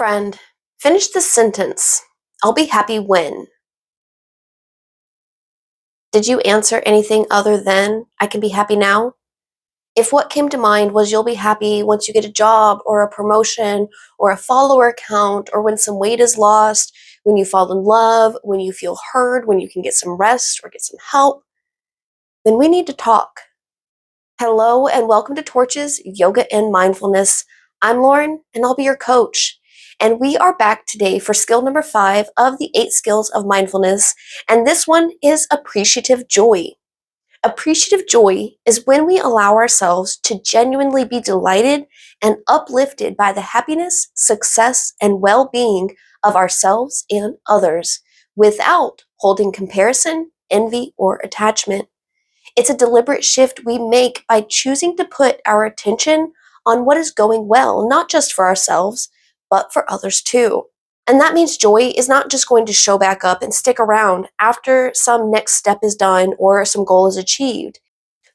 friend, finish this sentence. I'll be happy when. Did you answer anything other than I can be happy now? If what came to mind was you'll be happy once you get a job or a promotion or a follower count or when some weight is lost, when you fall in love, when you feel heard, when you can get some rest or get some help, then we need to talk. Hello and welcome to Torches, Yoga and Mindfulness. I'm Lauren and I'll be your coach. And we are back today for skill number 5 of the 8 skills of mindfulness. And this one is appreciative joy. Appreciative joy is when we allow ourselves to genuinely be delighted and uplifted by the happiness, success, and well-being of ourselves and others without holding comparison, envy, or attachment. It's a deliberate shift we make by choosing to put our attention on what is going well, not just for ourselves, but for others too. And that means joy is not just going to show back up and stick around after some next step is done or some goal is achieved.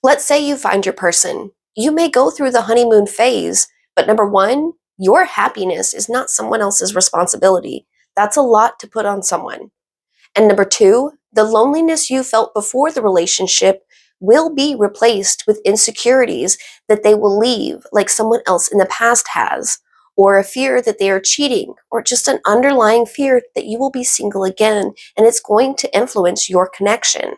Let's say you find your person. You may go through the honeymoon phase, but number one, your happiness is not someone else's responsibility. That's a lot to put on someone. And number two, the loneliness you felt before the relationship will be replaced with insecurities that they will leave like someone else in the past has, or a fear that they are cheating, or just an underlying fear that you will be single again, and it's going to influence your connection.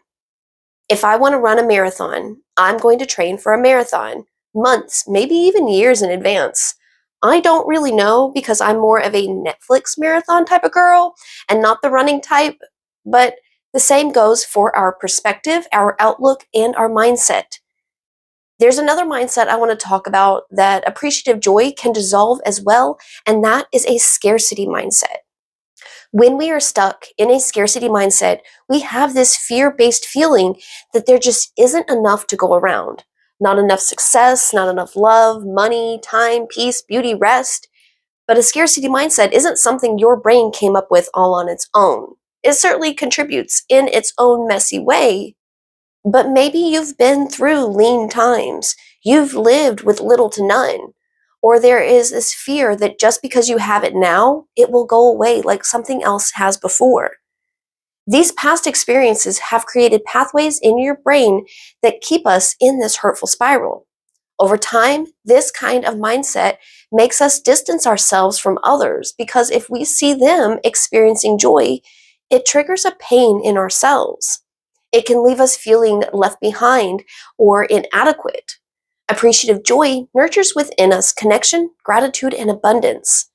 If I want to run a marathon, I'm going to train for a marathon, months, maybe even years in advance. I don't really know because I'm more of a Netflix marathon type of girl and not the running type, but the same goes for our perspective, our outlook, and our mindset. There's another mindset I want to talk about that appreciative joy can dissolve as well, and that is a scarcity mindset. When we are stuck in a scarcity mindset, we have this fear-based feeling that there just isn't enough to go around. Not enough success, not enough love, money, time, peace, beauty, rest. But a scarcity mindset isn't something your brain came up with all on its own. It certainly contributes in its own messy way, but maybe you've been through lean times. You've lived with little to none. Or there is this fear that just because you have it now, it will go away like something else has before. These past experiences have created pathways in your brain that keep us in this hurtful spiral. Over time, this kind of mindset makes us distance ourselves from others because if we see them experiencing joy, it triggers a pain in ourselves. It can leave us feeling left behind or inadequate. Appreciative joy nurtures within us connection, gratitude, and abundance.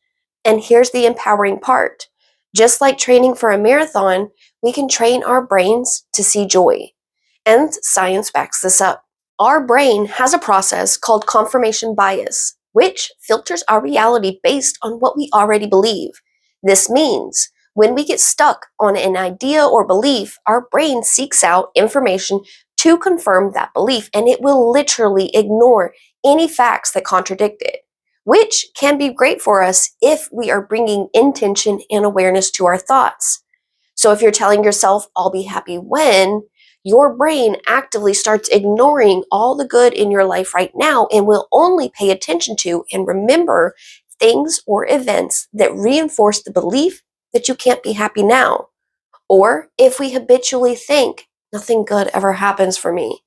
And here's the empowering part. Just like training for a marathon, we can train our brains to see joy. And science backs this up. Our brain has a process called confirmation bias, which filters our reality based on what we already believe. This means when we get stuck on an idea or belief, our brain seeks out information to confirm that belief, and it will literally ignore any facts that contradict it, which can be great for us if we are bringing intention and awareness to our thoughts. So if you're telling yourself, I'll be happy when, your brain actively starts ignoring all the good in your life right now and will only pay attention to and remember things or events that reinforce the belief that you can't be happy now. Or if we habitually think, nothing good ever happens for me,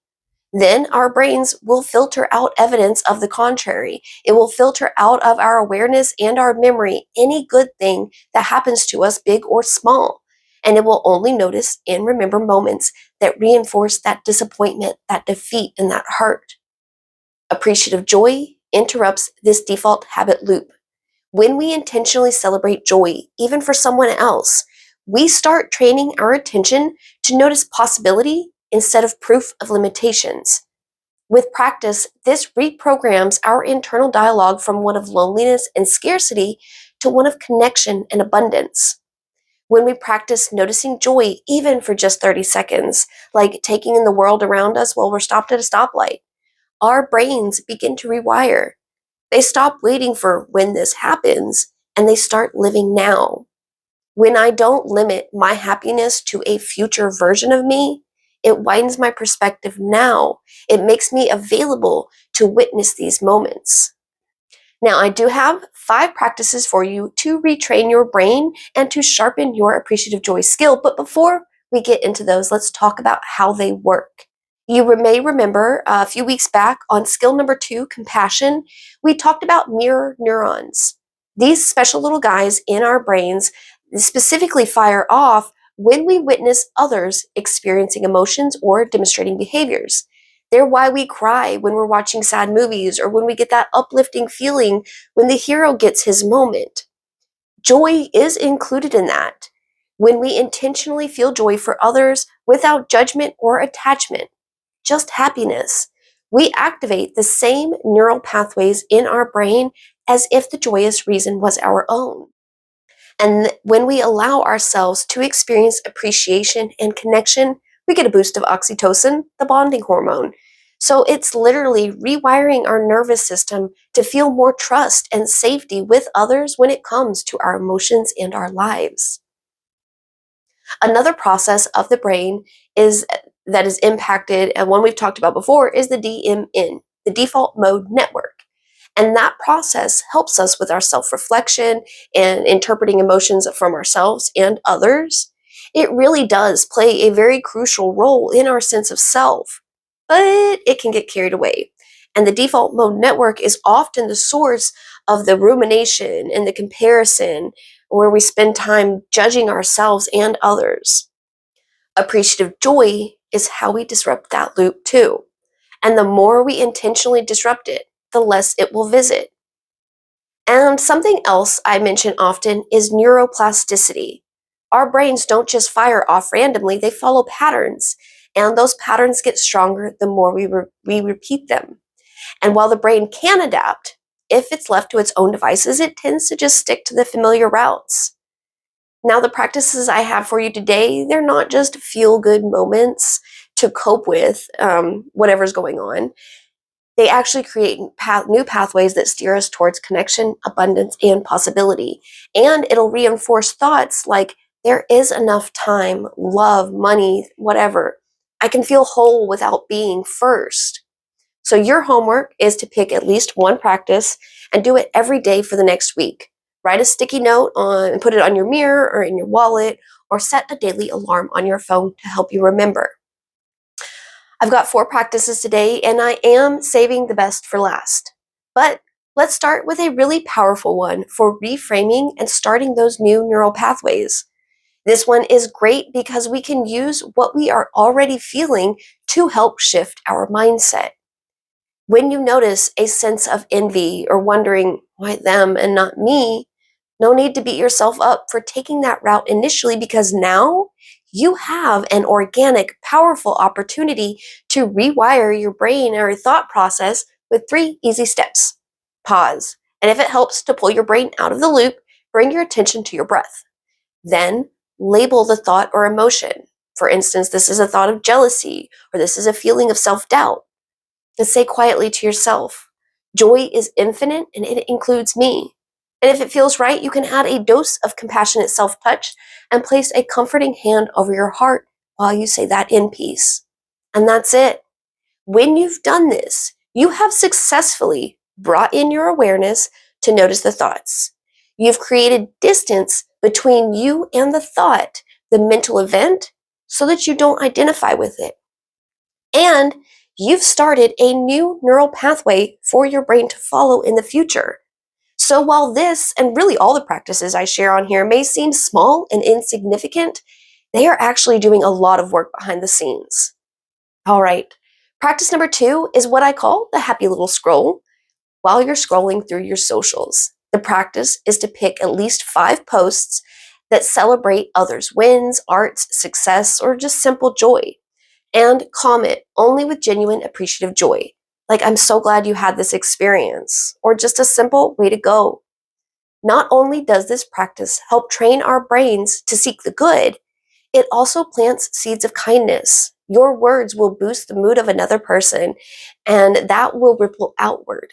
then our brains will filter out evidence of the contrary. It will filter out of our awareness and our memory any good thing that happens to us, big or small. And it will only notice and remember moments that reinforce that disappointment, that defeat, and that hurt. Appreciative joy interrupts this default habit loop. When we intentionally celebrate joy, even for someone else, we start training our attention to notice possibility instead of proof of limitations. With practice, this reprograms our internal dialogue from one of loneliness and scarcity to one of connection and abundance. When we practice noticing joy, even for just 30 seconds, like taking in the world around us while we're stopped at a stoplight, our brains begin to rewire. They stop waiting for when this happens, and they start living now. When I don't limit my happiness to a future version of me, it widens my perspective now. It makes me available to witness these moments. Now, I do have 5 practices for you to retrain your brain and to sharpen your appreciative joy skill. But before we get into those, let's talk about how they work. You may remember a few weeks back on skill number 2, compassion, we talked about mirror neurons. These special little guys in our brains specifically fire off when we witness others experiencing emotions or demonstrating behaviors. They're why we cry when we're watching sad movies or when we get that uplifting feeling when the hero gets his moment. Joy is included in that. When we intentionally feel joy for others without judgment or attachment, just happiness, we activate the same neural pathways in our brain as if the joyous reason was our own. And when we allow ourselves to experience appreciation and connection, we get a boost of oxytocin, the bonding hormone. So it's literally rewiring our nervous system to feel more trust and safety with others when it comes to our emotions and our lives. Another process of the brain is that is impacted, and one we've talked about before, is the DMN, the default mode network. And that process helps us with our self-reflection and interpreting emotions from ourselves and others. It really does play a very crucial role in our sense of self, but it can get carried away. And the default mode network is often the source of the rumination and the comparison, where we spend time judging ourselves and others. Appreciative joy is how we disrupt that loop too. And the more we intentionally disrupt it, the less it will visit. And something else I mention often is neuroplasticity. Our brains don't just fire off randomly, they follow patterns. And those patterns get stronger the more we repeat them. And while the brain can adapt, if it's left to its own devices, it tends to just stick to the familiar routes. Now, the practices I have for you today, they're not just feel-good moments to cope with whatever's going on. They actually create new pathways that steer us towards connection, abundance, and possibility. And it'll reinforce thoughts like, there is enough time, love, money, whatever. I can feel whole without being first. So your homework is to pick at least one practice and do it every day for the next week. Write a sticky note on and put it on your mirror or in your wallet, or set a daily alarm on your phone to help you remember. I've got 4 practices today, and I am saving the best for last. But let's start with a really powerful one for reframing and starting those new neural pathways. This one is great because we can use what we are already feeling to help shift our mindset. When you notice a sense of envy or wondering, why them and not me, no need to beat yourself up for taking that route initially, because now you have an organic, powerful opportunity to rewire your brain or thought process with 3 easy steps. Pause. And if it helps to pull your brain out of the loop, bring your attention to your breath. Then label the thought or emotion. For instance, this is a thought of jealousy, or this is a feeling of self-doubt. And say quietly to yourself, joy is infinite and it includes me. And if it feels right, you can add a dose of compassionate self-touch and place a comforting hand over your heart while you say that in peace. And that's it. When you've done this, you have successfully brought in your awareness to notice the thoughts. You've created distance between you and the thought, the mental event, so that you don't identify with it. And you've started a new neural pathway for your brain to follow in the future. So while this, and really all the practices I share on here, may seem small and insignificant, they are actually doing a lot of work behind the scenes. All right, practice number 2 is what I call the happy little scroll while you're scrolling through your socials. The practice is to pick at least 5 posts that celebrate others' wins, arts, success, or just simple joy. And comment only with genuine appreciative joy. Like, I'm so glad you had this experience, or just a simple way to go. Not only does this practice help train our brains to seek the good, it also plants seeds of kindness. Your words will boost the mood of another person, and that will ripple outward.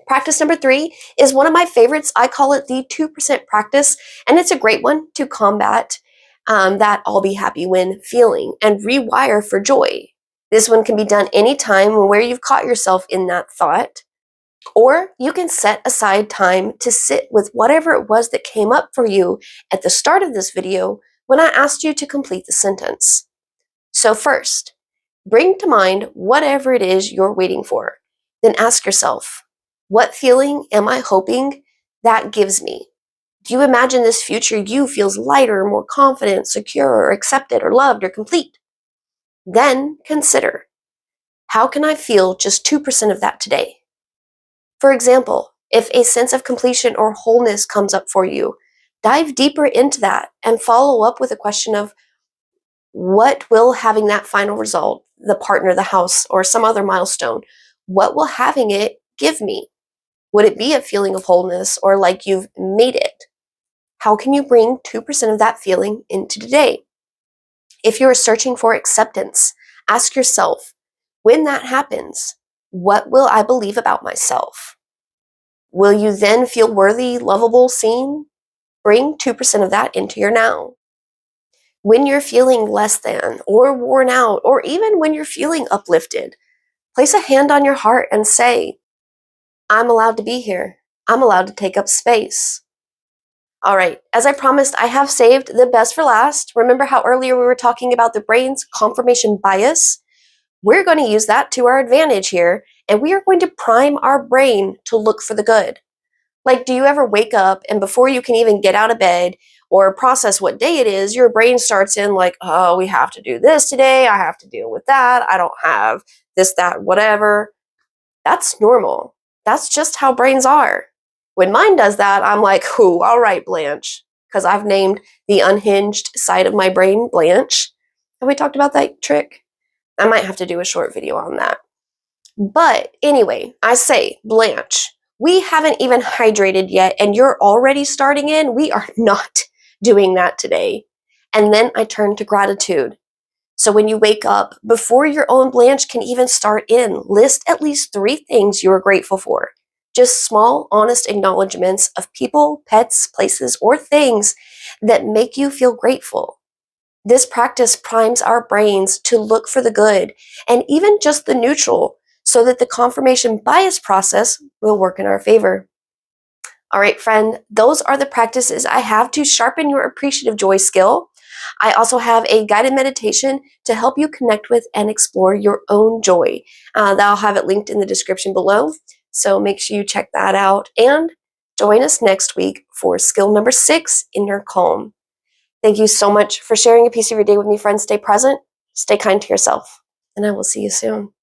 Practice number 3 is one of my favorites. I call it the 2% practice, and it's a great one to combat that I'll be happy when feeling and rewire for joy. This one can be done anytime where you've caught yourself in that thought. Or you can set aside time to sit with whatever it was that came up for you at the start of this video when I asked you to complete the sentence. So first, bring to mind whatever it is you're waiting for. Then ask yourself, what feeling am I hoping that gives me? Do you imagine this future you feels lighter, more confident, secure, or accepted, or loved, or complete? Then consider, how can I feel just 2% of that today? For example, if a sense of completion or wholeness comes up for you, dive deeper into that and follow up with a question of, what will having that final result, the partner, the house, or some other milestone, what will having it give me? Would it be a feeling of wholeness or like you've made it? How can you bring 2% of that feeling into today? If you're searching for acceptance, ask yourself, when that happens, what will I believe about myself? Will you then feel worthy, lovable, seen? Bring 2% of that into your now. When you're feeling less than, or worn out, or even when you're feeling uplifted, place a hand on your heart and say, I'm allowed to be here. I'm allowed to take up space. All right, as I promised, I have saved the best for last. Remember how earlier we were talking about the brain's confirmation bias? We're going to use that to our advantage here, and we are going to prime our brain to look for the good. Like, do you ever wake up and before you can even get out of bed or process what day it is, your brain starts in like, oh, we have to do this today. I have to deal with that. I don't have this, that, whatever. That's normal. That's just how brains are. When mine does that, I'm like, ooh, all right, Blanche, because I've named the unhinged side of my brain Blanche. Have we talked about that trick? I might have to do a short video on that. But anyway, I say, Blanche, we haven't even hydrated yet, and you're already starting in. We are not doing that today. And then I turn to gratitude. So when you wake up, before your own Blanche can even start in, list at least 3 things you are grateful for. Just small, honest acknowledgments of people, pets, places, or things that make you feel grateful. This practice primes our brains to look for the good and even just the neutral so that the confirmation bias process will work in our favor. All right, friend, those are the practices I have to sharpen your appreciative joy skill. I also have a guided meditation to help you connect with and explore your own joy. I'll have it linked in the description below, so make sure you check that out. And join us next week for skill number 6, inner calm. Thank you so much for sharing a piece of your day with me, friends. Stay present, stay kind to yourself, and I will see you soon.